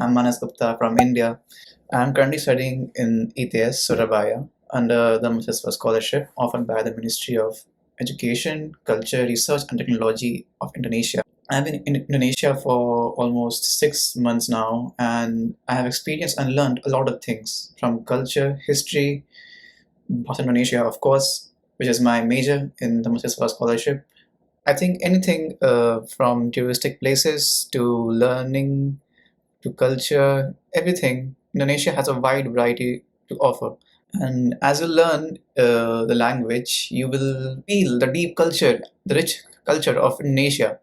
I'm Manas Gupta from India. I'm currently studying in ETS, Surabaya, under the Darmasiswa scholarship offered by the Ministry of Education, Culture, Research and Technology of Indonesia. I've been in Indonesia for almost 6 months now, and I have experienced and learned a lot of things from culture, history, North Indonesia, of course, which is my major in the Darmasiswa scholarship. I think anything from touristic places to learning to culture, everything. Indonesia has a wide variety to offer. And as you learn the language, you will feel the deep culture, the rich culture of Indonesia.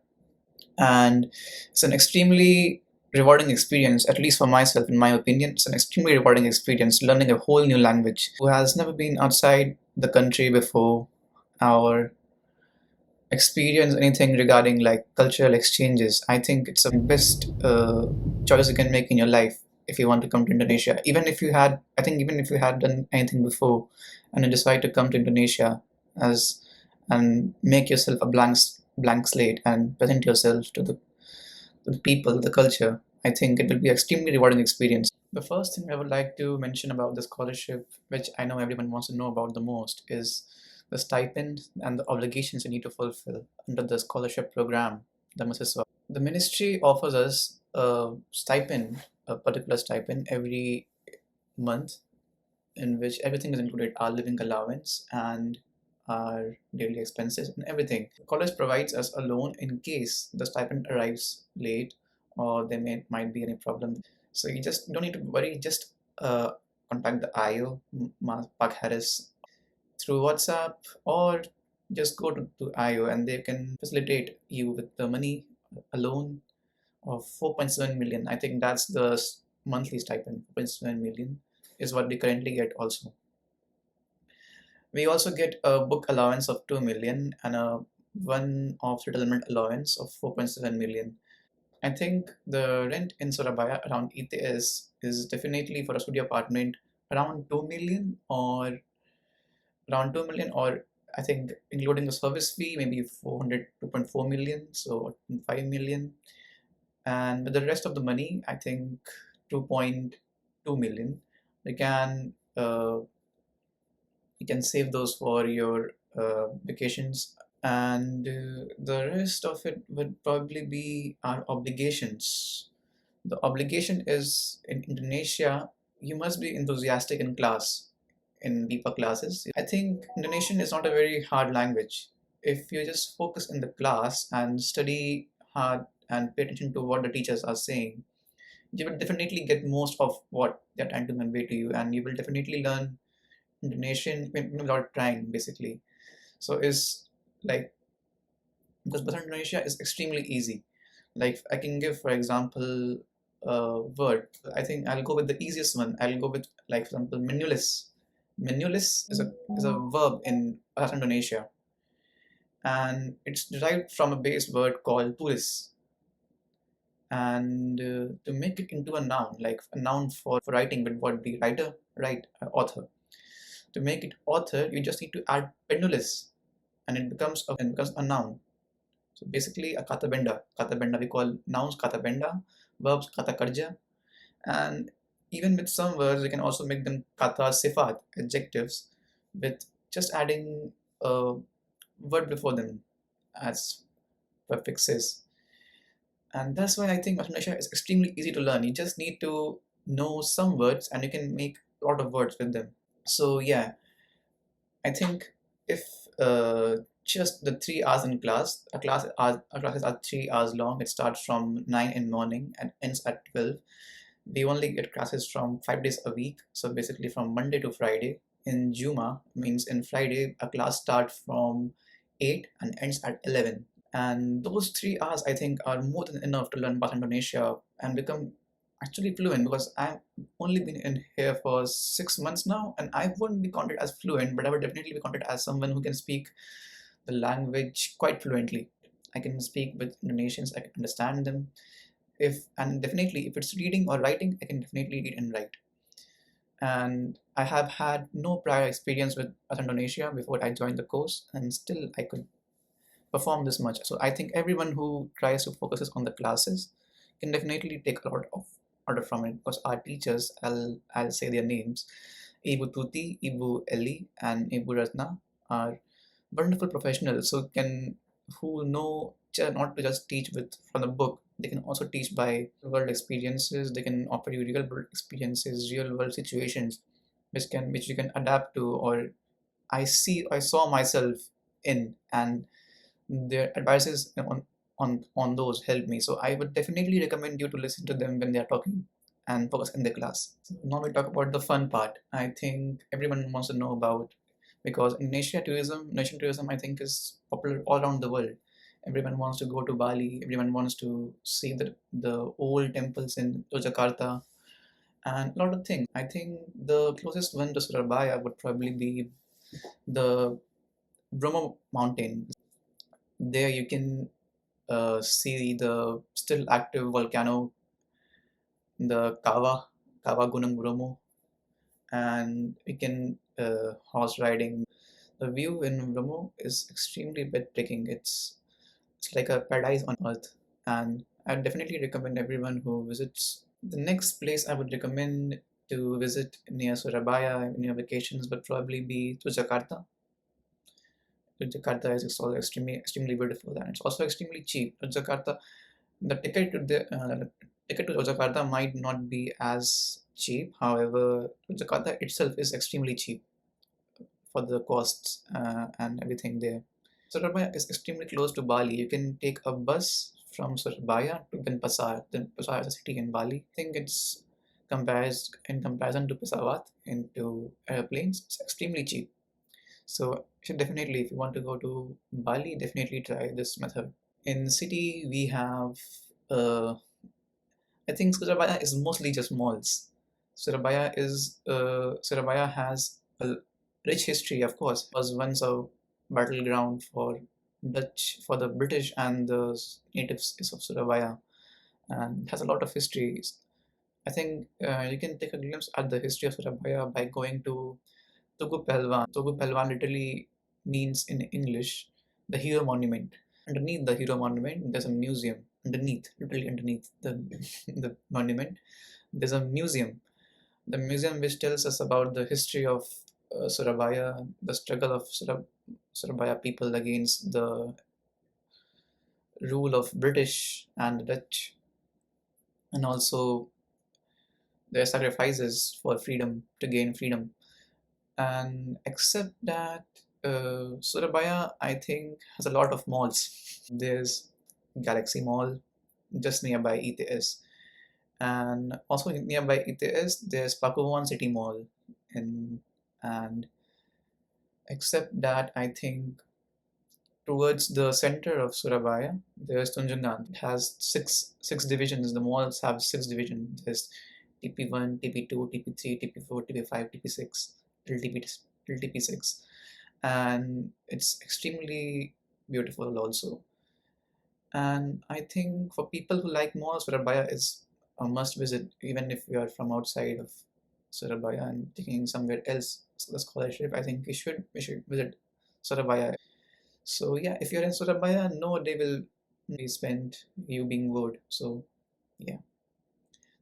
And it's an extremely rewarding experience, at least for myself, in my opinion. It's an extremely rewarding experience learning a whole new language who has never been outside the country before or experience anything regarding like cultural exchanges. I think it's the best choice you can make in your life if you want to come to Indonesia. Even if you had, I think, even if you had done anything before and you decide to come to Indonesia as and make yourself a blank slate and present yourself to the people, the culture, I think it will be extremely rewarding experience. The first thing I would like to mention about the scholarship, which I know everyone wants to know about the most, is the stipend and the obligations you need to fulfill under the scholarship program, the Darmasiswa. The ministry offers us a stipend, a particular stipend every month, in which everything is included, our living allowance and our daily expenses and everything. The college provides us a loan in case the stipend arrives late or might be any problem. So you just don't need to worry, just contact the IO, Park Harris, through WhatsApp, or just go to IO and they can facilitate you with the money, a loan of 4.7 million. I think that's the monthly stipend. 4.7 million is what we currently get also. We also get a book allowance of 2 million and a one-off settlement allowance of 4.7 million. I think the rent in Surabaya around ETS is definitely for a studio apartment around 2 million or I think including the service fee maybe 2.4 million, so 5 million. And with the rest of the money, I think 2.2 million, you can save those for your vacations, and the rest of it would probably be our obligations. The obligation is in Indonesia, you must be enthusiastic in class, in deeper classes. I think Indonesian is not a very hard language. If you just focus in the class and study hard and pay attention to what the teachers are saying, you will definitely get most of what they're trying to convey to you, and you will definitely learn Indonesian without trying, basically. So it's like, because Bahasa Indonesia is extremely easy. Like I can give, for example, a word. I think I'll go with the easiest one. I'll go with, like, for example, menulis. Menulis is a verb in Bahasa Indonesia, and it's derived from a base word called tulis. And to make it into a noun, like a noun for writing, but what the writer write, author. To make it author, you just need to add pendulis, and it becomes a noun. So basically a kata benda. Kata benda, we call nouns kata benda, verbs kata karja, and even with some words we can also make them kata sifat, adjectives, with just adding a word before them as prefixes. And that's why I think Mathematica is extremely easy to learn. You just need to know some words and you can make a lot of words with them. So yeah, I think if just the 3 hours in class, our classes are 3 hours long. It starts from 9 in morning and ends at 12. We only get classes from 5 days a week. So basically from Monday to Friday. In Juma means in Friday, a class starts from 8 and ends at 11. And those 3 hours, I think, are more than enough to learn Bahasa Indonesia and become actually fluent, because I've only been in here for 6 months now and I wouldn't be counted as fluent, but I would definitely be counted as someone who can speak the language quite fluently. I can speak with Indonesians, I can understand them. And definitely if it's reading or writing, I can definitely read and write. And I have had no prior experience with Bahasa Indonesia before I joined the course, and still I could perform this much. So I think everyone who tries to focus on the classes can definitely take a lot of order from it because our teachers, I'll say their names, Ibu Tuti, Ibu Eli, and Ibu Ratna are wonderful professionals who know not to just teach with from the book. They can also teach by world experiences. They can offer you real world experiences, real world situations, which you can adapt to, or I saw myself in, and their advices on those help me. So I would definitely recommend you to listen to them when they are talking and focus in the class. So now we talk about the fun part. I think everyone wants to know about, because nation tourism, I think, is popular all around the world. Everyone wants to go to Bali. Everyone wants to see the old temples in Jakarta and a lot of things. I think the closest one to Surabaya would probably be the Bromo mountain. There you can see the still active volcano, the Kawa Gunung Bromo, and you can horse riding. The view in Bromo is extremely breathtaking. It's like a paradise on earth, and I definitely recommend everyone who visits. The next place I would recommend to visit near Surabaya in your vacations would probably be to Jakarta. Jakarta is also extremely beautiful, and it's also extremely cheap. Jakarta, the ticket to Jakarta might not be as cheap. However, Jakarta itself is extremely cheap for the costs and everything there. Surabaya is extremely close to Bali. You can take a bus from Surabaya to Denpasar. Denpasar is a city in Bali. I think it's compares in comparison to Pesawat into airplanes. It's extremely cheap. So you should definitely, if you want to go to Bali, definitely try this method. In city, we have, I think Surabaya is mostly just malls. Surabaya has a rich history, of course. It was once a battleground for the British and the natives of Surabaya, and it has a lot of history. I think you can take a glimpse at the history of Surabaya by going to Tugu Pelwan. Tugu Pelwan literally means in English the hero monument. Underneath the hero monument, there's a museum. Literally underneath the monument, there's a museum. The museum which tells us about the history of Surabaya, the struggle of Surabaya people against the rule of British and Dutch, and also their sacrifices for freedom to gain freedom. And except that, Surabaya, I think, has a lot of malls. There's Galaxy Mall just nearby ETS, and also nearby ETS there's Pakuwon City Mall. And except that, I think towards the center of Surabaya there's Tunjungan. It has six divisions. The malls have six divisions. There's TP1, TP2, TP3, TP4, TP5, TP6 till TP6, and it's extremely beautiful also. And I think for people who like malls, Surabaya is a must visit, even if you are from outside of Surabaya and taking somewhere else the scholarship. I think we should visit Surabaya. So yeah, if you're in Surabaya, no day will be spent you being bored. So yeah,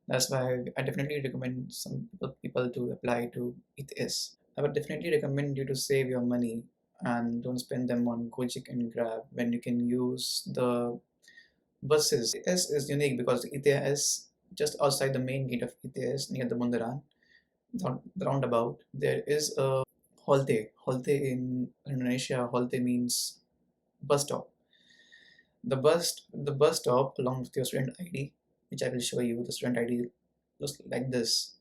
that's why I definitely recommend some people to apply to ETS. I would definitely recommend you to save your money and don't spend them on Gojek and Grab when you can use the buses. ETS is unique because ETS, just outside the main gate of ETS near the Bundaran, the roundabout, there is a Holte. Holte in Indonesia, Holte means bus stop. The bus stop along with your student ID, which I will show you. The student ID looks like this.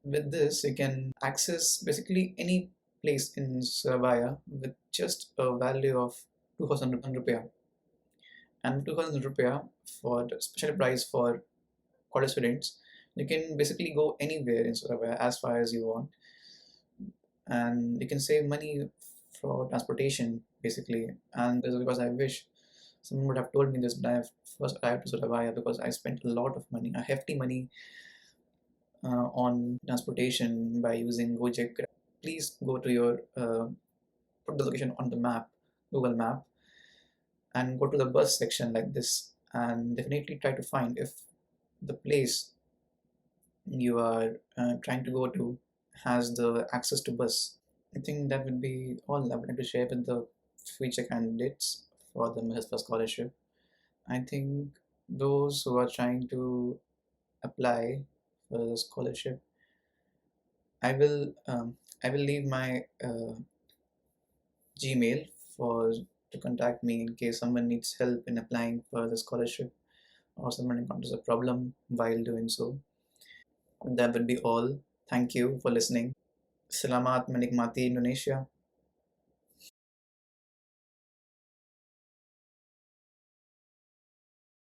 With this, you can access basically any place in Surabaya with just a value of 2000 rupiah. And 2000 rupiah for the special price for college students, you can basically go anywhere in Surabaya as far as you want, and you can save money for transportation basically. And this is because I wish someone would have told me this when I first arrived to Surabaya, because I spent a lot of money, a hefty money, on transportation by using Gojek. Please go to your put the location on the map, Google Map, and go to the bus section like this, and definitely try to find if the place you are trying to go to has the access to bus. I think that would be all I would like to share with the future candidates for the Mahaspa scholarship. I think those who are trying to apply for the scholarship, I will leave my Gmail for to contact me in case someone needs help in applying for the scholarship or someone encounters a problem while doing so. That would be all. Thank you for listening. Selamat menikmati Indonesia.